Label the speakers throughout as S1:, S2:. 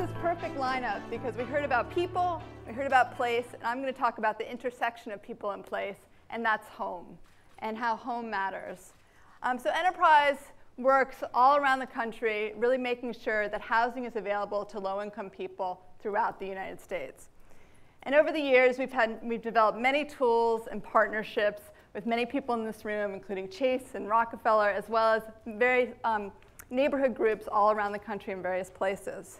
S1: this perfect lineup because we heard about people, we heard about place, and I'm going to talk about the intersection of people and place, and that's home, and how home matters. So Enterprise works all around the country, really making sure that housing is available to low-income people throughout the United States. And over the years, we've developed many tools and partnerships with many people in this room, including Chase and Rockefeller, as well as various neighborhood groups all around the country in various places.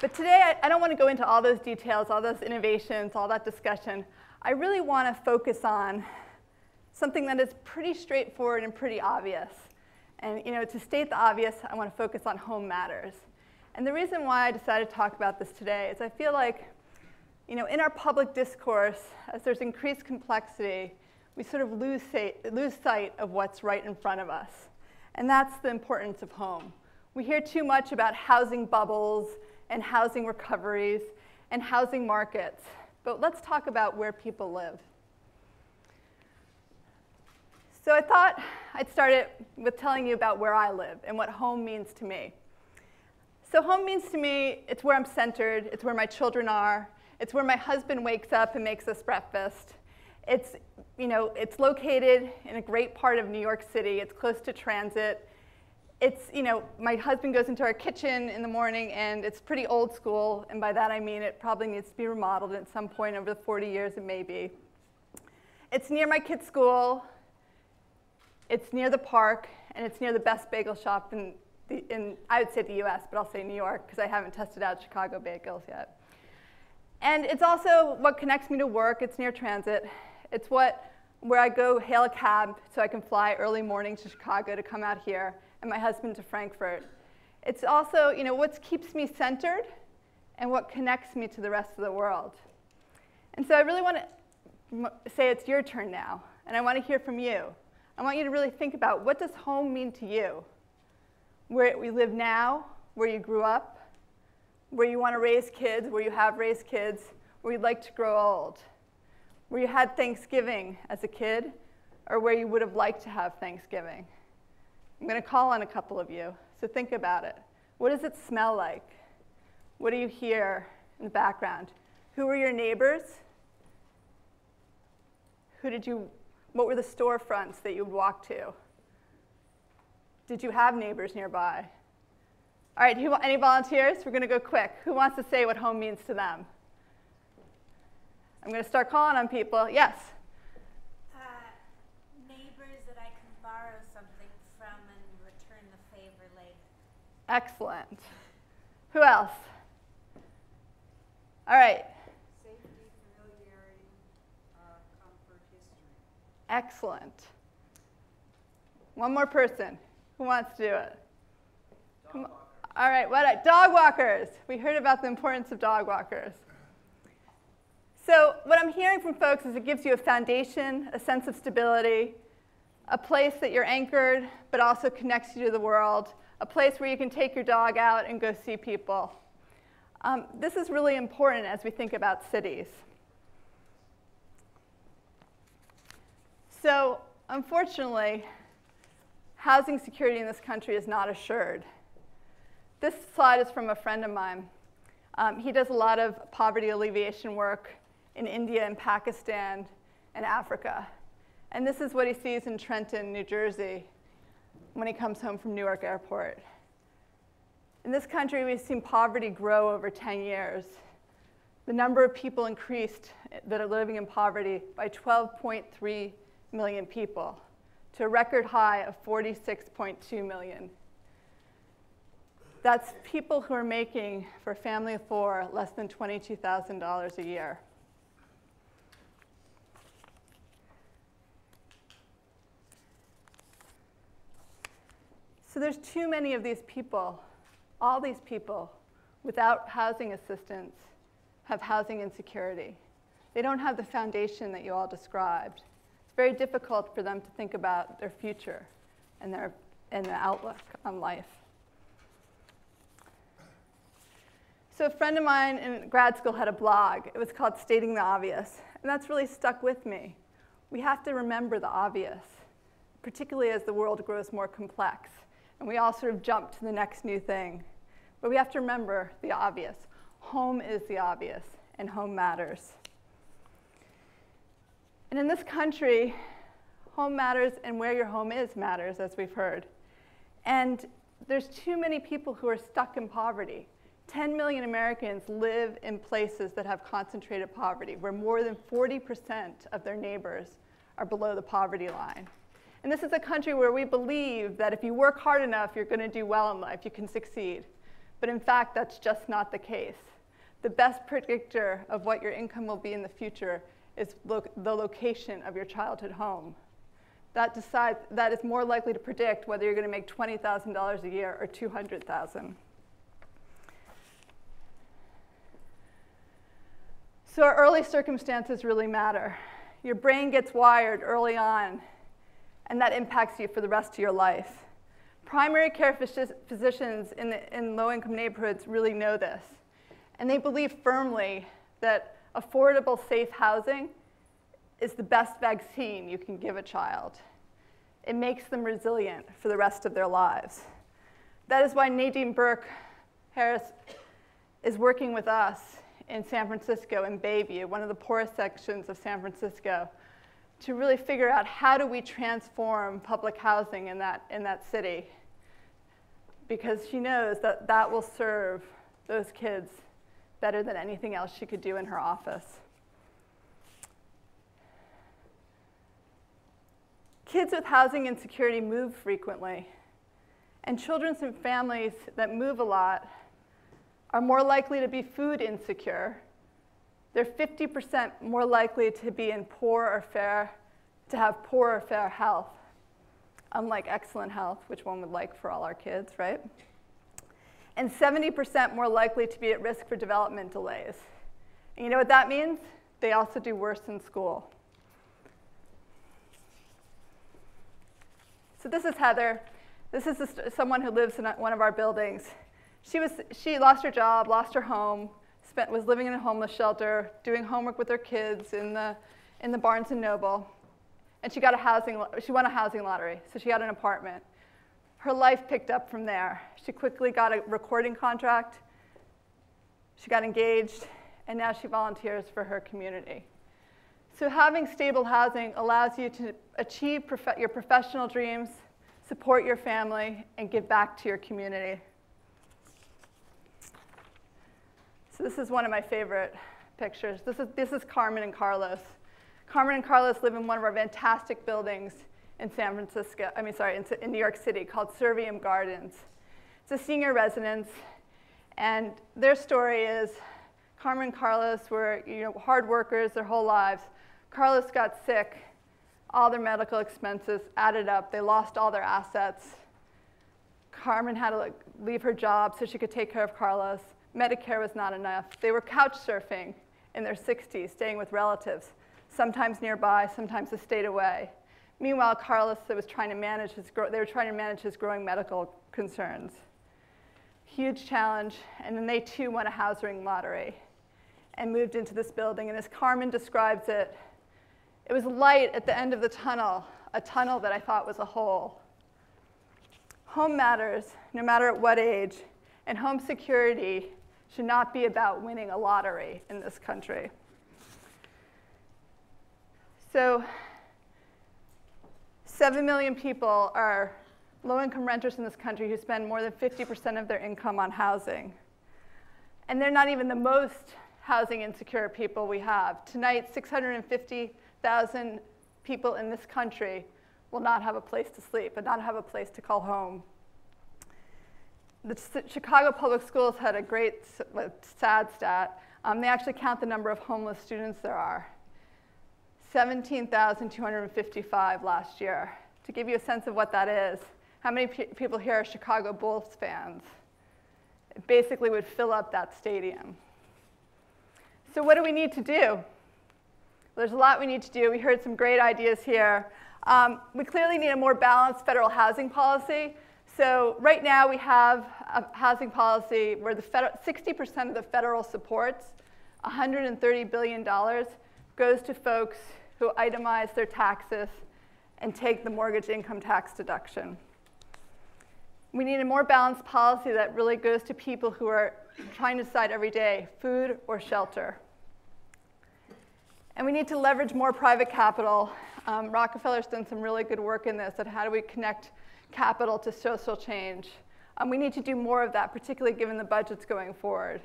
S1: But today, I don't want to go into all those details, all those innovations, all that discussion. I really want to focus on something that is pretty straightforward and pretty obvious. And to state the obvious, I want to focus on home matters. And the reason why I decided to talk about this today is I feel like in our public discourse, as there's increased complexity, we sort of lose sight of what's right in front of us. And that's the importance of home. We hear too much about housing bubbles and housing recoveries and housing markets. But let's talk about where people live. So I thought I'd start it with telling you about where I live and what home means to me. So home means to me, it's where I'm centered, it's where my children are, it's where my husband wakes up and makes us breakfast. It's located in a great part of New York City. It's close to transit. My husband goes into our kitchen in the morning, and it's pretty old school. And by that, I mean it probably needs to be remodeled at some point over the 40 years it may be. It's near my kids' school. It's near the park, and it's near the best bagel shop in I would say the US, but I'll say New York, because I haven't tested out Chicago bagels yet. And it's also what connects me to work. It's near transit. It's where I go hail a cab so I can fly early morning to Chicago to come out here, and my husband to Frankfurt. It's also what keeps me centered and what connects me to the rest of the world. And so I really want to say it's your turn now, and I want to hear from you. I want you to really think about, what does home mean to you? Where we live now, where you grew up, where you want to raise kids, where you have raised kids, where you'd like to grow old, where you had Thanksgiving as a kid, or where you would have liked to have Thanksgiving. I'm going to call on a couple of you, so think about it. What does it smell like? What do you hear in the background? Who were your neighbors? What were the storefronts that you would walk to? Did you have neighbors nearby? All right, any volunteers? We're going to go quick. Who wants to say what home means to them? I'm going to start calling on people. Yes?
S2: Neighbors that I can borrow something from and return the favor later.
S1: Excellent. Who else? All right.
S3: Safety, familiarity, comfort, history.
S1: Excellent. One more person. Who wants to do it? Come on. All right, dog walkers. We heard about the importance of dog walkers. So what I'm hearing from folks is it gives you a foundation, a sense of stability, a place that you're anchored, but also connects you to the world, a place where you can take your dog out and go see people. This is really important as we think about cities. So unfortunately, housing security in this country is not assured. This slide is from a friend of mine. He does a lot of poverty alleviation work in India and Pakistan and Africa. And this is what he sees in Trenton, New Jersey, when he comes home from Newark Airport. In this country, we've seen poverty grow over 10 years. The number of people increased that are living in poverty by 12.3 million people to a record high of 46.2 million. That's people who are making, for a family of four, less than $22,000 a year. So there's too many of these people, all these people, without housing assistance, have housing insecurity. They don't have the foundation that you all described. It's very difficult for them to think about their future and their outlook on life. So a friend of mine in grad school had a blog. It was called Stating the Obvious. And that's really stuck with me. We have to remember the obvious, particularly as the world grows more complex. And we all sort of jump to the next new thing. But we have to remember the obvious. Home is the obvious, and home matters. And in this country, home matters, and where your home is matters, as we've heard. And there's too many people who are stuck in poverty. 10 million Americans live in places that have concentrated poverty, where more than 40% of their neighbors are below the poverty line. And this is a country where we believe that if you work hard enough, you're going to do well in life, you can succeed. But in fact, that's just not the case. The best predictor of what your income will be in the future is the location of your childhood home. That is more likely to predict whether you're going to make $20,000 a year or $200,000. So our early circumstances really matter. Your brain gets wired early on, and that impacts you for the rest of your life. Primary care physicians in low-income neighborhoods really know this, and they believe firmly that affordable, safe housing is the best vaccine you can give a child. It makes them resilient for the rest of their lives. That is why Nadine Burke-Harris is working with us in San Francisco, in Bayview, one of the poorest sections of San Francisco, to really figure out how do we transform public housing in that city, because she knows that that will serve those kids better than anything else she could do in her office. Kids with housing insecurity move frequently, and children and families that move a lot are more likely to be food insecure. They're 50% more likely to be in to have poor or fair health, unlike excellent health, which one would like for all our kids, right? And 70% more likely to be at risk for development delays. And you know what that means? They also do worse in school. So this is Heather. This is someone who lives in one of our buildings. She lost her job, lost her home, was living in a homeless shelter, doing homework with her kids in the Barnes & Noble. And she won a housing lottery, so she got an apartment. Her life picked up from there. She quickly got a recording contract. She got engaged, and now she volunteers for her community. So having stable housing allows you to achieve your professional dreams, support your family, and give back to your community. So this is one of my favorite pictures. This is Carmen and Carlos. Carmen and Carlos live in one of our fantastic buildings in in New York City called Servium Gardens. It's a senior residence, and their story is Carmen and Carlos were hard workers their whole lives. Carlos got sick, all their medical expenses added up, they lost all their assets. Carmen had to leave her job so she could take care of Carlos. Medicare was not enough. They were couch surfing in their 60s, staying with relatives, sometimes nearby, sometimes a state away. Meanwhile, Carlos was trying to manage they were trying to manage his growing medical concerns. Huge challenge, and then they too won a housing lottery and moved into this building. And as Carmen describes it, it was light at the end of the tunnel, a tunnel that I thought was a hole. Home matters, no matter at what age, and home security should not be about winning a lottery in this country. So 7 million people are low-income renters in this country who spend more than 50% of their income on housing. And they're not even the most housing insecure people we have. Tonight, 650,000 people in this country will not have a place to sleep and not have a place to call home. The Chicago Public Schools had a great, sad stat. They actually count the number of homeless students there are. 17,255 last year. To give you a sense of what that is, how many people here are Chicago Bulls fans? It basically would fill up that stadium. So what do we need to do? Well, there's a lot we need to do. We heard some great ideas here. We clearly need a more balanced federal housing policy. So right now we have a housing policy where 60% of the federal supports, $130 billion, goes to folks who itemize their taxes and take the mortgage income tax deduction. We need a more balanced policy that really goes to people who are trying to decide every day, food or shelter. And we need to leverage more private capital. Rockefeller's done some really good work in this, on how do we connect capital to social change. We need to do more of that, particularly given the budgets going forward.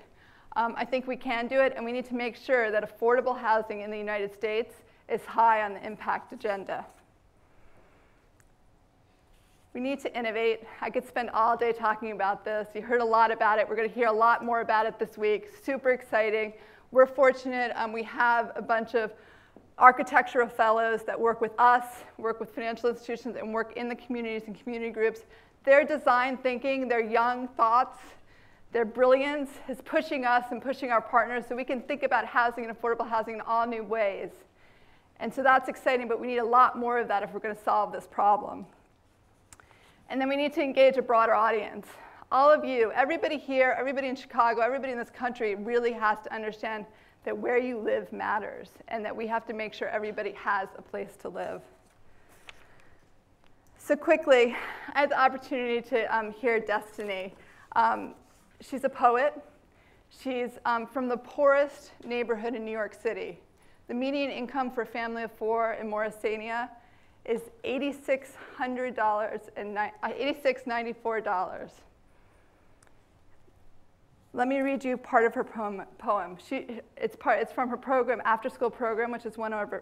S1: I think we can do it, and we need to make sure that affordable housing in the United States is high on the impact agenda. We need to innovate. I could spend all day talking about this. You heard a lot about it. We're going to hear a lot more about it this week. Super exciting. We're fortunate. We have a bunch of architectural fellows that work with us, work with financial institutions, and work in the communities and community groups. Their design thinking, their young thoughts, their brilliance is pushing us and pushing our partners so we can think about housing and affordable housing in all new ways. And so that's exciting, but we need a lot more of that if we're going to solve this problem. And then we need to engage a broader audience. All of you, everybody here, everybody in Chicago, everybody in this country really has to understand that where you live matters and that we have to make sure everybody has a place to live. So quickly, I had the opportunity to hear Destiny. She's a poet. She's from the poorest neighborhood in New York City. The median income for a family of 4 in Morrisania is $86.94. Let me read you part of her poem. It's from her program, After School Program, which is one of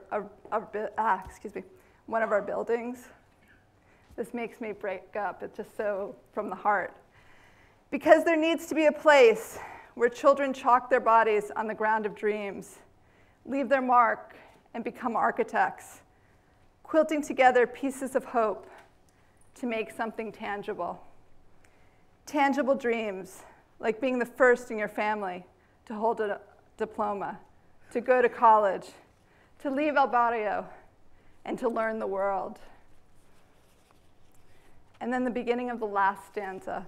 S1: our buildings. This makes me break up. It's just so from the heart. Because there needs to be a place where children chalk their bodies on the ground of dreams, leave their mark, and become architects, quilting together pieces of hope to make something tangible. Tangible dreams, like being the first in your family to hold a diploma, to go to college, to leave El Barrio, and to learn the world. And then the beginning of the last stanza.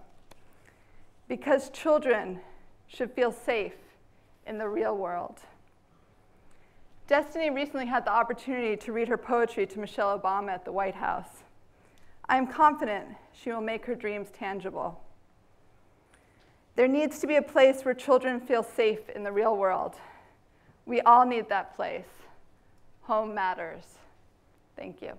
S1: Because children should feel safe in the real world. Destiny recently had the opportunity to read her poetry to Michelle Obama at the White House. I am confident she will make her dreams tangible. There needs to be a place where children feel safe in the real world. We all need that place. Home matters. Thank you.